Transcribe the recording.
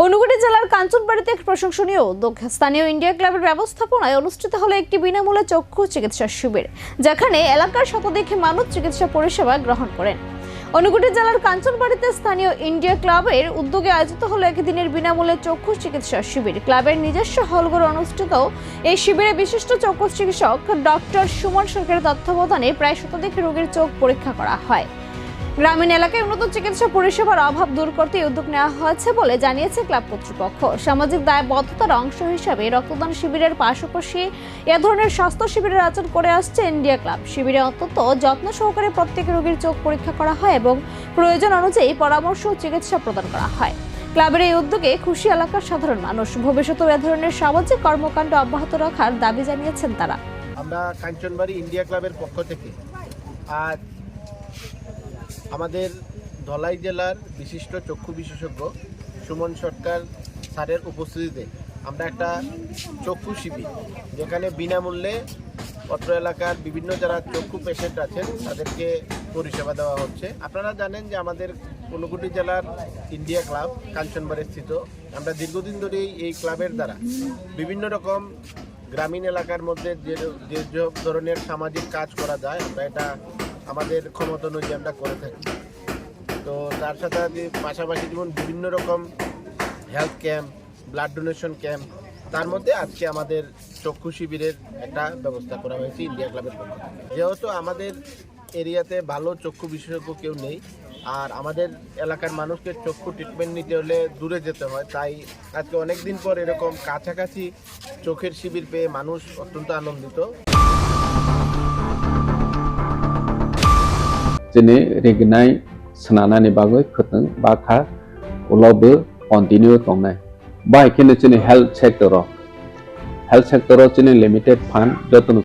ঊনকোটি জেলার কাঞ্চনবাড়িতে এক প্রশংসনীয় উদ্যোগ। স্থানীয় ইন্ডিয়া ক্লাবের ব্যবস্থাপনায় অনুষ্ঠিত হলো একটি বিনামূল্যে চক্ষু চিকিৎসা শিবির, যেখানে এলাকার শতাধিক মানুষ চিকিৎসা পরিষেবা গ্রহণ করেন। ঊনকোটি জেলার কাঞ্চনবাড়িতে স্থানীয় ইন্ডিয়া ক্লাবের উদ্যোগে আয়োজিত হলো একদিনের বিনামূল্যে চক্ষু চিকিৎসা শিবির। ক্লাবের নিজস্ব হলঘরে অনুষ্ঠিত এই শিবিরে বিশিষ্ট চক্ষু চিকিৎসক ডক্টর সুমন সরকারের তত্ত্বাবধানে প্রায় শতাধিক রোগীর চোখ পরীক্ষা করা হয়। গ্রামীণ এলাকায় উন্নত চিকিৎসা পরিষেবার অভাব দূর করতে উদ্যোগ নেওয়া হয়েছে বলে জানিয়েছে ক্লাব কর্তৃপক্ষ। সামাজিক দায়বদ্ধতার অংশ হিসাবে রক্তদান শিবিরের পাশাপাশি এ ধরনের স্বাস্থ্য শিবিরের আয়োজন করে আসছে ইন্ডিয়া ক্লাব। শিবিরে অত্যন্ত যত্ন সহকারে প্রত্যেক রোগীর চোখ পরীক্ষা করা হয় এবং প্রয়োজন অনুযায়ী পরামর্শ ও চিকিৎসা প্রদান করা হয়। ক্লাবের এই উদ্যোগে খুশি এলাকার সাধারণ মানুষ। ভবিষ্যতেও এ ধরনের সামাজিক কর্মকাণ্ড অব্যাহত রাখার দাবি জানিয়েছেন তারা। আমরা কাঞ্চনবাড়ি ইন্ডিয়া ক্লাবের পক্ষ থেকে আজ আমাদের ধলাই জেলার বিশিষ্ট চক্ষু বিশেষজ্ঞ সুমন সরকার স্যারের উপস্থিতিতে আমরা একটা চক্ষু শিবির, যেখানে বিনামূল্যে অত্র এলাকার বিভিন্ন যারা চক্ষু পেশেন্ট আছেন তাদেরকে পরিষেবা দেওয়া হচ্ছে। আপনারা জানেন যে আমাদের ঊনকোটি জেলার ইন্ডিয়া ক্লাব কাঞ্চনবাড়ি স্থিত। আমরা দীর্ঘদিন ধরেই এই ক্লাবের দ্বারা বিভিন্ন রকম গ্রামীণ এলাকার মধ্যে যে ধরনের সামাজিক কাজ করা যায় আমরা এটা আমাদের ক্ষমতা অনুযায়ী আমরা করে থাকি। তো তার সাথে পাশাপাশি যেমন বিভিন্ন রকম health camp, blood donation camp, তার মধ্যে আজকে আমাদের চক্ষু শিবিরের একটা ব্যবস্থা করা হয়েছে ইন্ডিয়া ক্লাবের পক্ষ থেকে। যেহেতু আমাদের এরিয়াতে ভালো চক্ষু বিশেষজ্ঞ কেউ নেই, আর আমাদের এলাকার মানুষকে চক্ষু ট্রিটমেন্ট নিতে হলে দূরে যেতে হয়, তাই আজকে অনেক দিন পর এরকম কাছাকাছি চোখের শিবির পেয়ে মানুষ অত্যন্ত আনন্দিত। Jene regnai senana ni bagoi khuteng bakha ulobe continue tongnai bai kene jene health sector jene limited fund jotun